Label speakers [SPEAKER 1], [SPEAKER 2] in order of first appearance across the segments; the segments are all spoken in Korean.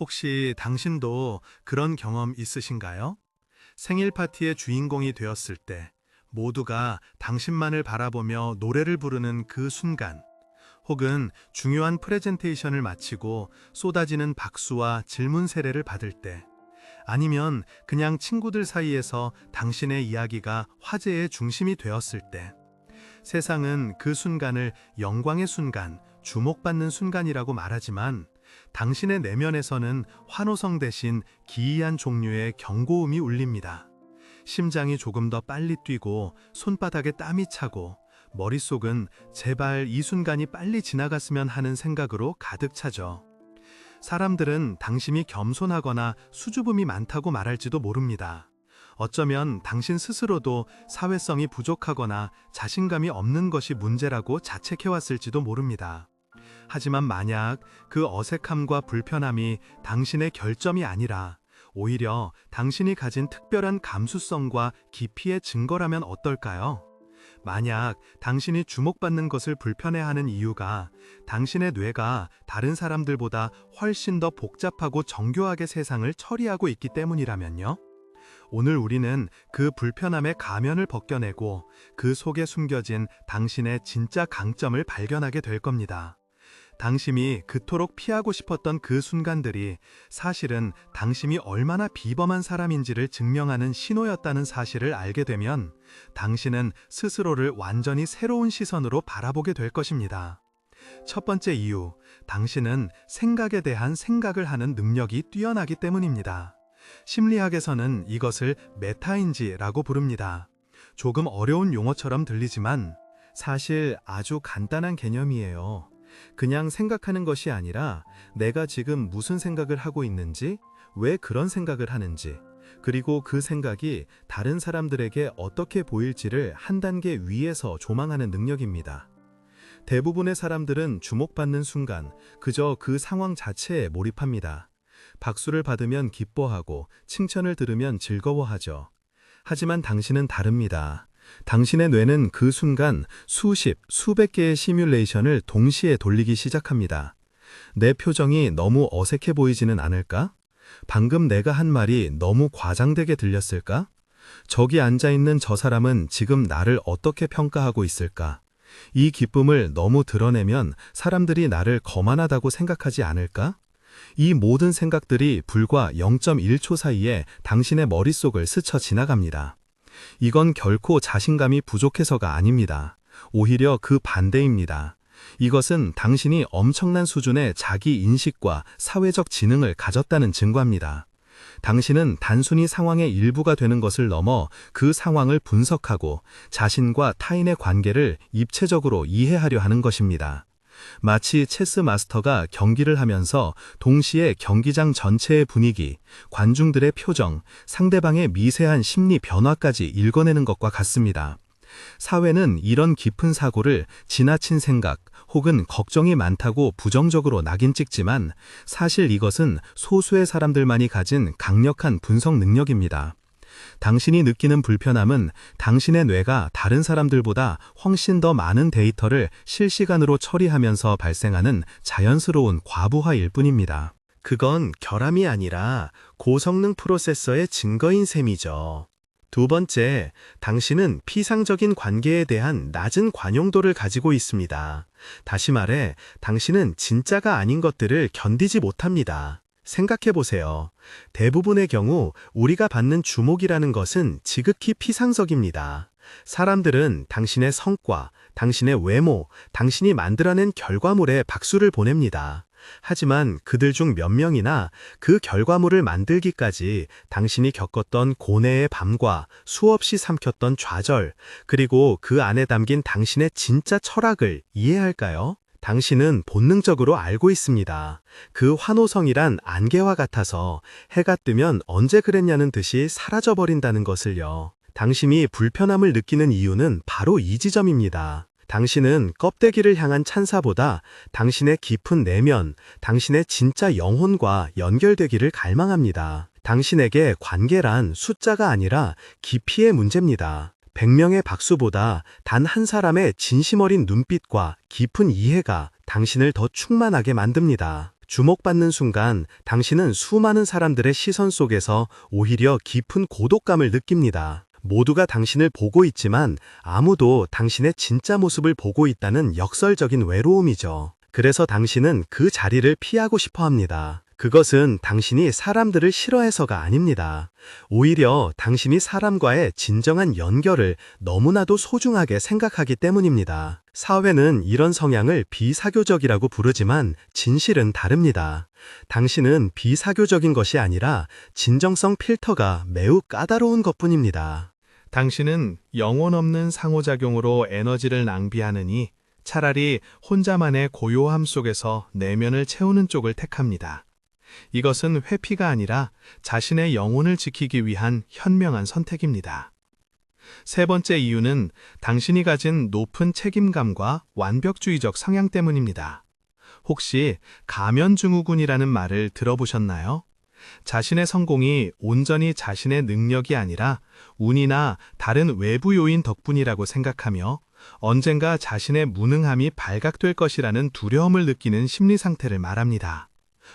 [SPEAKER 1] 혹시 당신도 그런 경험 있으신가요? 생일 파티의 주인공이 되었을 때 모두가 당신만을 바라보며 노래를 부르는 그 순간, 혹은 중요한 프레젠테이션을 마치고 쏟아지는 박수와 질문 세례를 받을 때, 아니면 그냥 친구들 사이에서 당신의 이야기가 화제의 중심이 되었을 때, 세상은 그 순간을 영광의 순간, 주목받는 순간이라고 말하지만 당신의 내면에서는 환호성 대신 기이한 종류의 경고음이 울립니다. 심장이 조금 더 빨리 뛰고 손바닥에 땀이 차고 머릿속은 제발 이 순간이 빨리 지나갔으면 하는 생각으로 가득 차죠. 사람들은 당신이 겸손하거나 수줍음이 많다고 말할지도 모릅니다. 어쩌면 당신 스스로도 사회성이 부족하거나 자신감이 없는 것이 문제라고 자책해왔을지도 모릅니다. 하지만 만약 그 어색함과 불편함이 당신의 결점이 아니라 오히려 당신이 가진 특별한 감수성과 깊이의 증거라면 어떨까요? 만약 당신이 주목받는 것을 불편해하는 이유가 당신의 뇌가 다른 사람들보다 훨씬 더 복잡하고 정교하게 세상을 처리하고 있기 때문이라면요? 오늘 우리는 그 불편함의 가면을 벗겨내고 그 속에 숨겨진 당신의 진짜 강점을 발견하게 될 겁니다. 당신이 그토록 피하고 싶었던 그 순간들이 사실은 당신이 얼마나 비범한 사람인지를 증명하는 신호였다는 사실을 알게 되면 당신은 스스로를 완전히 새로운 시선으로 바라보게 될 것입니다. 첫 번째 이유, 당신은 생각에 대한 생각을 하는 능력이 뛰어나기 때문입니다. 심리학에서는 이것을 메타인지라고 부릅니다. 조금 어려운 용어처럼 들리지만 사실 아주 간단한 개념이에요. 그냥 생각하는 것이 아니라 내가 지금 무슨 생각을 하고 있는지, 왜 그런 생각을 하는지, 그리고 그 생각이 다른 사람들에게 어떻게 보일지를 한 단계 위에서 조망하는 능력입니다. 대부분의 사람들은 주목받는 순간 그저 그 상황 자체에 몰입합니다. 박수를 받으면 기뻐하고 칭찬을 들으면 즐거워하죠. 하지만 당신은 다릅니다. 당신의 뇌는 그 순간 수십, 수백 개의 시뮬레이션을 동시에 돌리기 시작합니다. 내 표정이 너무 어색해 보이지는 않을까? 방금 내가 한 말이 너무 과장되게 들렸을까? 저기 앉아있는 저 사람은 지금 나를 어떻게 평가하고 있을까? 이 기쁨을 너무 드러내면 사람들이 나를 거만하다고 생각하지 않을까? 이 모든 생각들이 불과 0.1초 사이에 당신의 머릿속을 스쳐 지나갑니다. 이건 결코 자신감이 부족해서가 아닙니다. 오히려 그 반대입니다. 이것은 당신이 엄청난 수준의 자기 인식과 사회적 지능을 가졌다는 증거입니다. 당신은 단순히 상황의 일부가 되는 것을 넘어 그 상황을 분석하고 자신과 타인의 관계를 입체적으로 이해하려 하는 것입니다. 마치 체스 마스터가 경기를 하면서 동시에 경기장 전체의 분위기, 관중들의 표정, 상대방의 미세한 심리 변화까지 읽어내는 것과 같습니다. 사회는 이런 깊은 사고를 지나친 생각 혹은 걱정이 많다고 부정적으로 낙인 찍지만 사실 이것은 소수의 사람들만이 가진 강력한 분석 능력입니다. 당신이 느끼는 불편함은 당신의 뇌가 다른 사람들보다 훨씬 더 많은 데이터를 실시간으로 처리하면서 발생하는 자연스러운 과부하일 뿐입니다. 그건 결함이 아니라 고성능 프로세서의 증거인 셈이죠. 두 번째, 당신은 피상적인 관계에 대한 낮은 관용도를 가지고 있습니다. 다시 말해, 당신은 진짜가 아닌 것들을 견디지 못합니다. 생각해보세요. 대부분의 경우 우리가 받는 주목이라는 것은 지극히 피상적입니다. 사람들은 당신의 성과, 당신의 외모, 당신이 만들어낸 결과물에 박수를 보냅니다. 하지만 그들 중 몇 명이나 그 결과물을 만들기까지 당신이 겪었던 고뇌의 밤과 수없이 삼켰던 좌절, 그리고 그 안에 담긴 당신의 진짜 철학을 이해할까요? 당신은 본능적으로 알고 있습니다. 그 환호성이란 안개와 같아서 해가 뜨면 언제 그랬냐는 듯이 사라져버린다는 것을요. 당신이 불편함을 느끼는 이유는 바로 이 지점입니다. 당신은 껍데기를 향한 찬사보다 당신의 깊은 내면, 당신의 진짜 영혼과 연결되기를 갈망합니다. 당신에게 관계란 숫자가 아니라 깊이의 문제입니다. 100명의 박수보다 단 한 사람의 진심 어린 눈빛과 깊은 이해가 당신을 더 충만하게 만듭니다.
[SPEAKER 2] 주목받는 순간 당신은 수많은 사람들의 시선 속에서 오히려 깊은 고독감을 느낍니다. 모두가 당신을 보고 있지만 아무도 당신의 진짜 모습을 보고 있다는 역설적인 외로움이죠. 그래서 당신은 그 자리를 피하고 싶어 합니다. 그것은 당신이 사람들을 싫어해서가 아닙니다. 오히려 당신이 사람과의 진정한 연결을 너무나도 소중하게 생각하기 때문입니다. 사회는 이런 성향을 비사교적이라고 부르지만 진실은 다릅니다. 당신은 비사교적인 것이 아니라 진정성 필터가 매우 까다로운 것뿐입니다.
[SPEAKER 1] 당신은 영혼 없는 상호작용으로 에너지를 낭비하느니 차라리 혼자만의 고요함 속에서 내면을 채우는 쪽을 택합니다. 이것은 회피가 아니라 자신의 영혼을 지키기 위한 현명한 선택입니다. 세 번째 이유는 당신이 가진 높은 책임감과 완벽주의적 성향 때문입니다. 혹시 가면증후군이라는 말을 들어보셨나요? 자신의 성공이 온전히 자신의 능력이 아니라 운이나 다른 외부 요인 덕분이라고 생각하며 언젠가 자신의 무능함이 발각될 것이라는 두려움을 느끼는 심리 상태를 말합니다.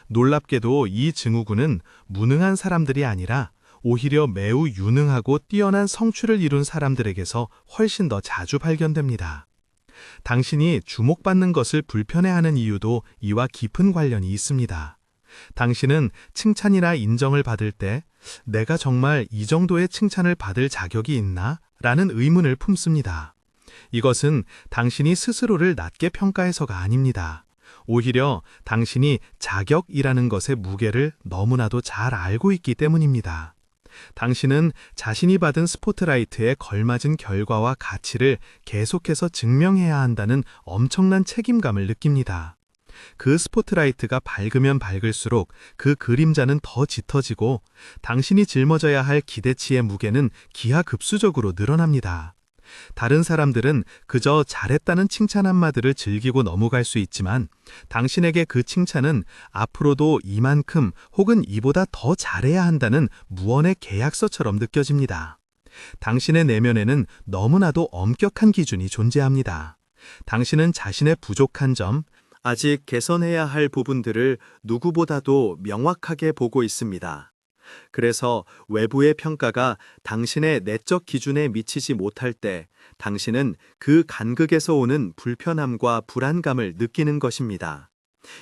[SPEAKER 1] 놀랍게도 이 증후군은 무능한 사람들이 아니라 오히려 매우 유능하고 뛰어난 성취를 이룬 사람들에게서 훨씬 더 자주 발견됩니다. 당신이 주목받는 것을 불편해하는 이유도 이와 깊은 관련이 있습니다. 당신은 칭찬이나 인정을 받을 때 내가 정말 이 정도의 칭찬을 받을 자격이 있나? 라는 의문을 품습니다. 이것은 당신이 스스로를 낮게 평가해서가 아닙니다. 오히려 당신이 자격이라는 것의 무게를 너무나도 잘 알고 있기 때문입니다. 당신은 자신이 받은 스포트라이트에 걸맞은 결과와 가치를 계속해서 증명해야 한다는 엄청난 책임감을 느낍니다. 그 스포트라이트가 밝으면 밝을수록 그 그림자는 더 짙어지고 당신이 짊어져야 할 기대치의 무게는 기하급수적으로 늘어납니다. 다른 사람들은 그저 잘했다는 칭찬 한마디를 즐기고 넘어갈 수 있지만 당신에게 그 칭찬은 앞으로도 이만큼 혹은 이보다 더 잘해야 한다는 무언의 계약서처럼 느껴집니다. 당신의 내면에는 너무나도 엄격한 기준이 존재합니다. 당신은 자신의 부족한 점, 아직 개선해야 할 부분들을 누구보다도 명확하게 보고 있습니다. 그래서 외부의 평가가 당신의 내적 기준에 미치지 못할 때 당신은 그 간극에서 오는 불편함과 불안감을 느끼는 것입니다.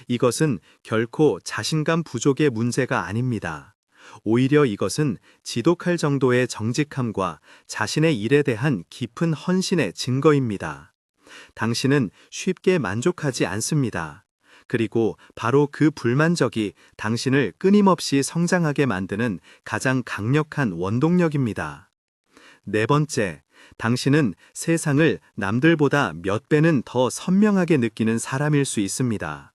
[SPEAKER 1] 이것은 결코 자신감 부족의 문제가 아닙니다. 오히려 이것은 지독할 정도의 정직함과 자신의 일에 대한 깊은 헌신의 증거입니다. 당신은 쉽게 만족하지 않습니다. 그리고 바로 그 불만족이 당신을 끊임없이 성장하게 만드는 가장 강력한 원동력입니다. 네 번째, 당신은 세상을 남들보다 몇 배는 더 선명하게 느끼는 사람일 수 있습니다.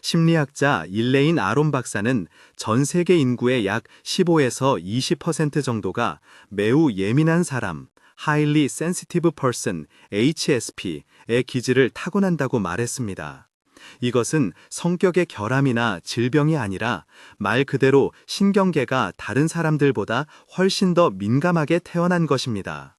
[SPEAKER 1] 심리학자 일레인 아론 박사는 전 세계 인구의 약 15에서 20% 정도가 매우 예민한 사람, Highly Sensitive Person, HSP의 기질을 타고난다고 말했습니다. 이것은 성격의 결함이나 질병이 아니라 말 그대로 신경계가 다른 사람들보다 훨씬 더 민감하게 태어난 것입니다.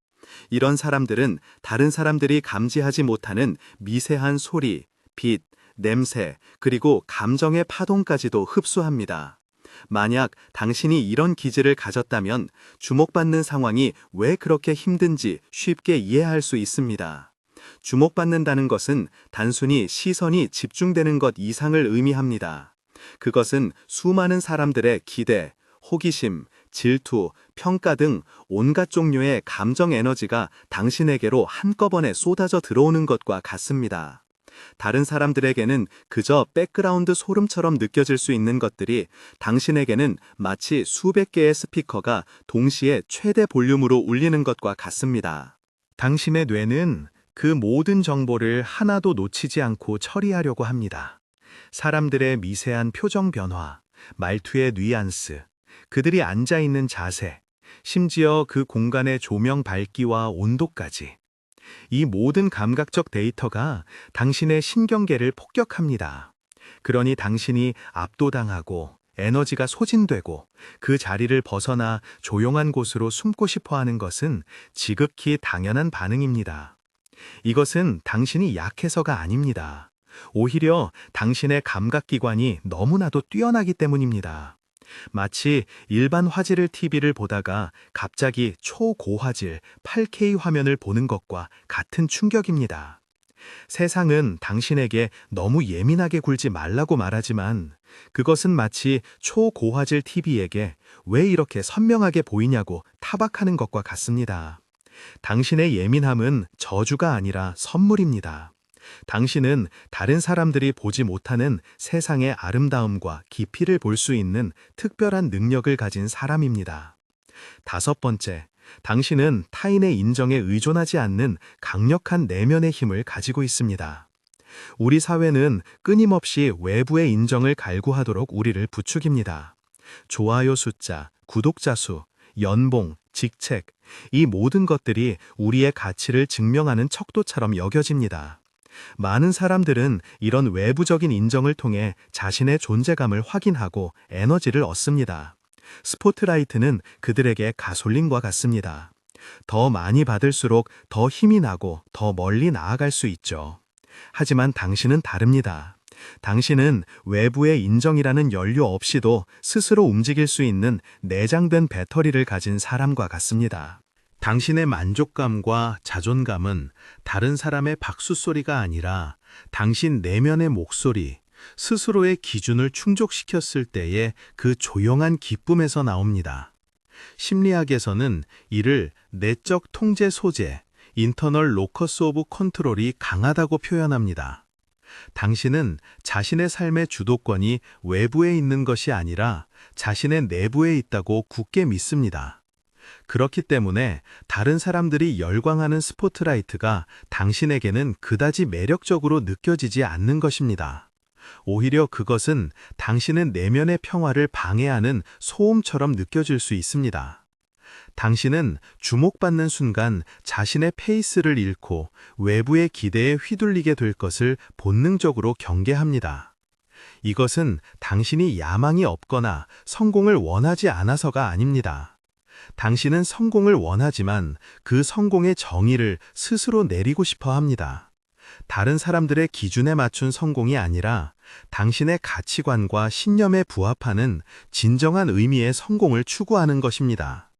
[SPEAKER 1] 이런 사람들은 다른 사람들이 감지하지 못하는 미세한 소리, 빛, 냄새, 그리고 감정의 파동까지도 흡수합니다. 만약 당신이 이런 기질을 가졌다면 주목받는 상황이 왜 그렇게 힘든지 쉽게 이해할 수 있습니다. 주목받는다는 것은 단순히 시선이 집중되는 것 이상을 의미합니다. 그것은 수많은 사람들의 기대, 호기심, 질투, 평가 등 온갖 종류의 감정 에너지가 당신에게로 한꺼번에 쏟아져 들어오는 것과 같습니다. 다른 사람들에게는 그저 백그라운드 소름처럼 느껴질 수 있는 것들이 당신에게는 마치 수백 개의 스피커가 동시에 최대 볼륨으로 울리는 것과 같습니다. 당신의 뇌는 그 모든 정보를 하나도 놓치지 않고 처리하려고 합니다. 사람들의 미세한 표정 변화, 말투의 뉘앙스, 그들이 앉아있는 자세, 심지어 그 공간의 조명 밝기와 온도까지. 이 모든 감각적 데이터가 당신의 신경계를 폭격합니다. 그러니 당신이 압도당하고 에너지가 소진되고 그 자리를 벗어나 조용한 곳으로 숨고 싶어 하는 것은 지극히 당연한 반응입니다. 이것은 당신이 약해서가 아닙니다. 오히려 당신의 감각기관이 너무나도 뛰어나기 때문입니다. 마치 일반 화질 TV를 보다가 갑자기 초고화질 8K 화면을 보는 것과 같은 충격입니다. 세상은 당신에게 너무 예민하게 굴지 말라고 말하지만 그것은 마치 초고화질 TV에게 왜 이렇게 선명하게 보이냐고 타박하는 것과 같습니다. 당신의 예민함은 저주가 아니라 선물입니다. 당신은 다른 사람들이 보지 못하는 세상의 아름다움과 깊이를 볼 수 있는 특별한 능력을 가진 사람입니다. 다섯 번째, 당신은 타인의 인정에 의존하지 않는 강력한 내면의 힘을 가지고 있습니다. 우리 사회는 끊임없이 외부의 인정을 갈구하도록 우리를 부추깁니다. 좋아요 숫자, 구독자 수, 연봉, 직책, 이 모든 것들이 우리의 가치를 증명하는 척도처럼 여겨집니다. 많은 사람들은 이런 외부적인 인정을 통해 자신의 존재감을 확인하고 에너지를 얻습니다. 스포트라이트는 그들에게 가솔린과 같습니다. 더 많이 받을수록 더 힘이 나고 더 멀리 나아갈 수 있죠. 하지만 당신은 다릅니다. 당신은 외부의 인정이라는 연료 없이도 스스로 움직일 수 있는 내장된 배터리를 가진 사람과 같습니다. 당신의 만족감과 자존감은 다른 사람의 박수 소리가 아니라 당신 내면의 목소리, 스스로의 기준을 충족시켰을 때의 그 조용한 기쁨에서 나옵니다. 심리학에서는 이를 내적 통제 소재, 인터널 로커스 오브 컨트롤이 강하다고 표현합니다. 당신은 자신의 삶의 주도권이 외부에 있는 것이 아니라 자신의 내부에 있다고 굳게 믿습니다. 그렇기 때문에 다른 사람들이 열광하는 스포트라이트가 당신에게는 그다지 매력적으로 느껴지지 않는 것입니다. 오히려 그것은 당신의 내면의 평화를 방해하는 소음처럼 느껴질 수 있습니다. 당신은 주목받는 순간 자신의 페이스를 잃고 외부의 기대에 휘둘리게 될 것을 본능적으로 경계합니다. 이것은 당신이 야망이 없거나 성공을 원하지 않아서가 아닙니다. 당신은 성공을 원하지만 그 성공의 정의를 스스로 내리고 싶어 합니다. 다른 사람들의 기준에 맞춘 성공이 아니라 당신의 가치관과 신념에 부합하는 진정한 의미의 성공을 추구하는 것입니다.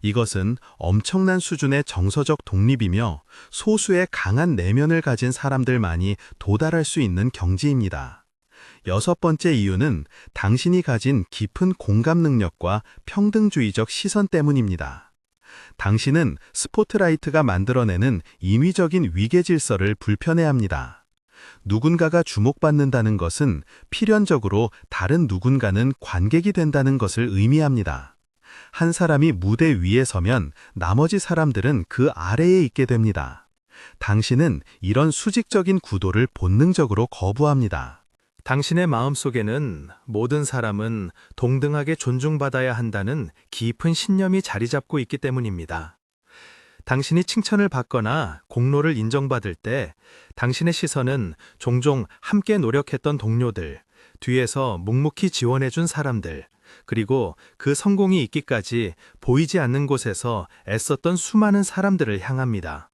[SPEAKER 1] 이것은 엄청난 수준의 정서적 독립이며 소수의 강한 내면을 가진 사람들만이 도달할 수 있는 경지입니다. 여섯 번째 이유는 당신이 가진 깊은 공감 능력과 평등주의적 시선 때문입니다. 당신은 스포트라이트가 만들어내는 인위적인 위계 질서를 불편해합니다. 누군가가 주목받는다는 것은 필연적으로 다른 누군가는 관객이 된다는 것을 의미합니다. 한 사람이 무대 위에 서면 나머지 사람들은 그 아래에 있게 됩니다. 당신은 이런 수직적인 구도를 본능적으로 거부합니다. 당신의 마음속에는 모든 사람은 동등하게 존중받아야 한다는 깊은 신념이 자리 잡고 있기 때문입니다. 당신이 칭찬을 받거나 공로를 인정받을 때 당신의 시선은 종종 함께 노력했던 동료들, 뒤에서 묵묵히 지원해준 사람들, 그리고 그 성공이 있기까지 보이지 않는 곳에서 애썼던 수많은 사람들을 향합니다.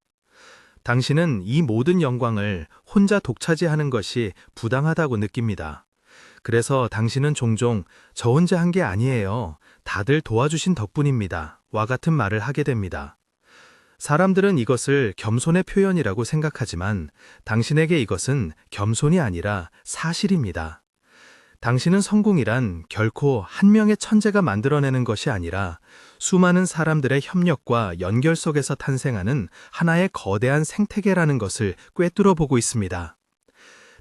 [SPEAKER 1] 당신은 이 모든 영광을 혼자 독차지하는 것이 부당하다고 느낍니다. 그래서 당신은 종종 저 혼자 한 게 아니에요. 다들 도와주신 덕분입니다. 와 같은 말을 하게 됩니다. 사람들은 이것을 겸손의 표현이라고 생각하지만 당신에게 이것은 겸손이 아니라 사실입니다. 당신은 성공이란 결코 한 명의 천재가 만들어내는 것이 아니라 수많은 사람들의 협력과 연결 속에서 탄생하는 하나의 거대한 생태계라는 것을 꿰뚫어 보고 있습니다.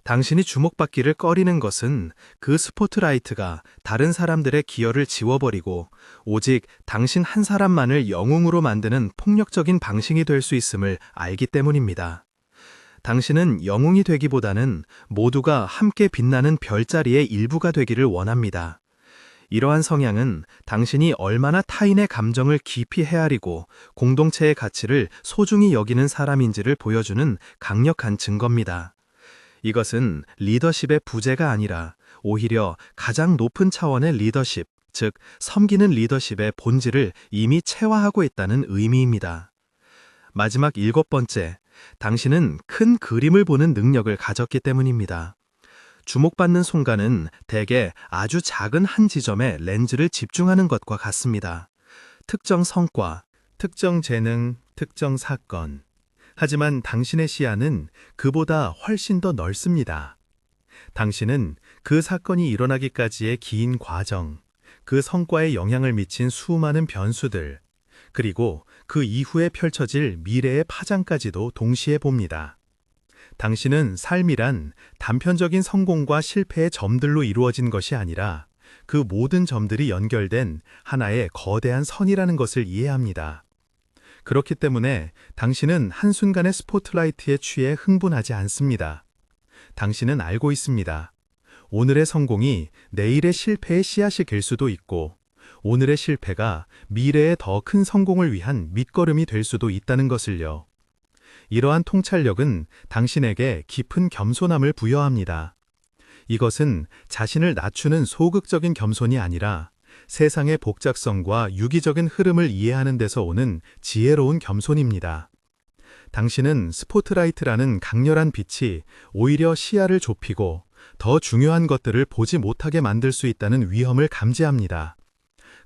[SPEAKER 1] 당신이 주목받기를 꺼리는 것은 그 스포트라이트가 다른 사람들의 기여를 지워버리고 오직 당신 한 사람만을 영웅으로 만드는 폭력적인 방식이 될 수 있음을 알기 때문입니다. 당신은 영웅이 되기보다는 모두가 함께 빛나는 별자리의 일부가 되기를 원합니다. 이러한 성향은 당신이 얼마나 타인의 감정을 깊이 헤아리고 공동체의 가치를 소중히 여기는 사람인지를 보여주는 강력한 증거입니다. 이것은 리더십의 부재가 아니라 오히려 가장 높은 차원의 리더십, 즉 섬기는 리더십의 본질을 이미 체화하고 있다는 의미입니다. 마지막 일곱 번째,
[SPEAKER 2] 당신은 큰 그림을 보는 능력을 가졌기 때문입니다. 주목받는 순간은 대개 아주 작은 한 지점에 렌즈를 집중하는 것과 같습니다. 특정 성과, 특정 재능, 특정 사건. 하지만 당신의 시야는 그보다 훨씬 더 넓습니다. 당신은 그 사건이 일어나기까지의 긴 과정, 그 성과에 영향을 미친 수많은 변수들, 그리고 그 이후에 펼쳐질 미래의 파장까지도 동시에 봅니다. 당신은 삶이란 단편적인 성공과 실패의 점들로 이루어진 것이 아니라 그 모든 점들이 연결된 하나의 거대한 선이라는 것을 이해합니다. 그렇기 때문에 당신은 한순간의 스포트라이트에 취해 흥분하지 않습니다. 당신은 알고 있습니다. 오늘의 성공이 내일의 실패의 씨앗이 될 수도 있고, 오늘의 실패가 미래의 더 큰 성공을 위한 밑거름이 될 수도 있다는 것을요. 이러한 통찰력은 당신에게 깊은 겸손함을 부여합니다. 이것은 자신을 낮추는 소극적인 겸손이 아니라 세상의 복잡성과 유기적인 흐름을 이해하는 데서 오는 지혜로운 겸손입니다. 당신은 스포트라이트라는 강렬한 빛이 오히려 시야를 좁히고 더 중요한 것들을 보지 못하게 만들 수 있다는 위험을 감지합니다.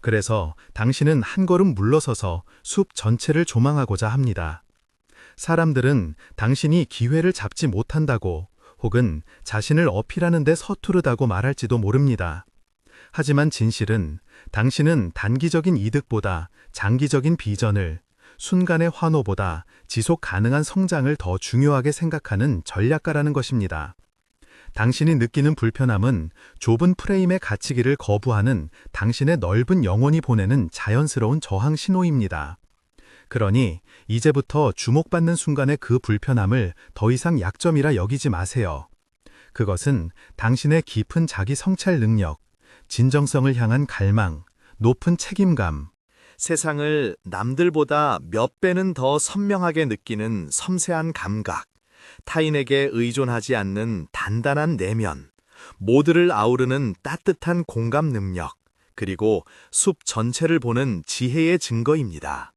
[SPEAKER 2] 그래서 당신은 한 걸음 물러서서 숲 전체를 조망하고자 합니다. 사람들은 당신이 기회를 잡지 못한다고 혹은 자신을 어필하는 데 서투르다고 말할지도 모릅니다. 하지만 진실은 당신은 단기적인 이득보다 장기적인 비전을, 순간의 환호보다 지속 가능한 성장을 더 중요하게 생각하는 전략가라는 것입니다. 당신이 느끼는 불편함은 좁은 프레임에 갇히기를 거부하는 당신의 넓은 영혼이 보내는 자연스러운 저항 신호입니다. 그러니 이제부터 주목받는 순간의 그 불편함을 더 이상 약점이라 여기지 마세요. 그것은 당신의 깊은 자기 성찰 능력, 진정성을 향한 갈망, 높은 책임감, 세상을 남들보다 몇 배는 더 선명하게 느끼는 섬세한 감각, 타인에게 의존하지 않는 단단한 내면, 모두를 아우르는 따뜻한 공감 능력, 그리고 숲 전체를 보는 지혜의 증거입니다.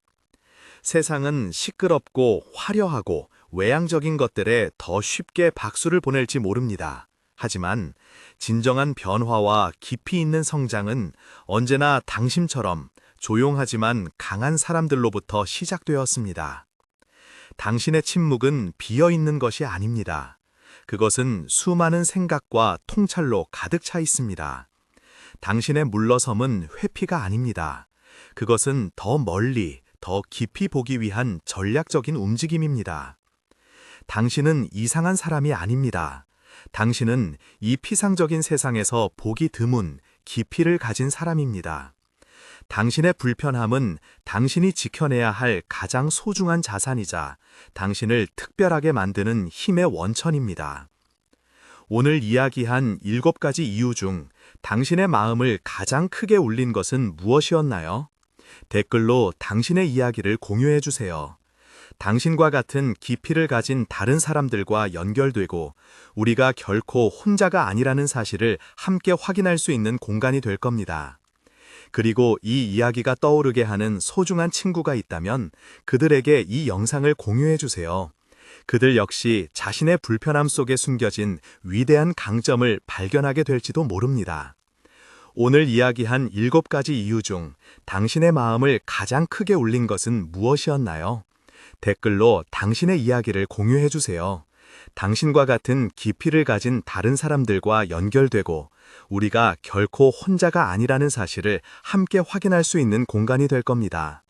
[SPEAKER 2] 세상은 시끄럽고 화려하고 외향적인 것들에 더 쉽게 박수를 보낼지 모릅니다. 하지만 진정한 변화와 깊이 있는 성장은 언제나 당신처럼 조용하지만 강한 사람들로부터 시작되었습니다. 당신의 침묵은 비어있는 것이 아닙니다. 그것은 수많은 생각과 통찰로 가득 차 있습니다. 당신의 물러섬은 회피가 아닙니다. 그것은 더 멀리, 더 깊이 보기 위한 전략적인 움직임입니다. 당신은 이상한 사람이 아닙니다. 당신은 이 피상적인 세상에서 보기 드문 깊이를 가진 사람입니다. 당신의 불편함은 당신이 지켜내야 할 가장 소중한 자산이자 당신을 특별하게 만드는 힘의 원천입니다. 오늘 이야기한 7가지 이유 중 당신의 마음을 가장 크게 울린 것은 무엇이었나요? 댓글로 당신의 이야기를 공유해 주세요. 당신과 같은 깊이를 가진 다른 사람들과 연결되고 우리가 결코 혼자가 아니라는 사실을 함께 확인할 수 있는 공간이 될 겁니다. 그리고 이 이야기가 떠오르게 하는 소중한 친구가 있다면 그들에게 이 영상을 공유해 주세요. 그들 역시 자신의 불편함 속에 숨겨진 위대한 강점을 발견하게 될지도 모릅니다. 오늘 이야기한 7가지 이유 중 당신의 마음을 가장 크게 울린 것은 무엇이었나요? 댓글로 당신의 이야기를 공유해 주세요. 당신과 같은 깊이를 가진 다른 사람들과 연결되고 우리가 결코 혼자가 아니라는 사실을 함께 확인할 수 있는 공간이 될 겁니다.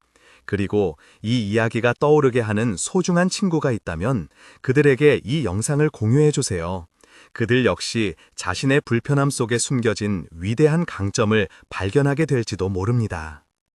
[SPEAKER 2] 그리고 이 이야기가 떠오르게 하는 소중한 친구가 있다면 그들에게 이 영상을 공유해 주세요. 그들 역시 자신의 불편함 속에 숨겨진 위대한 강점을 발견하게 될지도 모릅니다.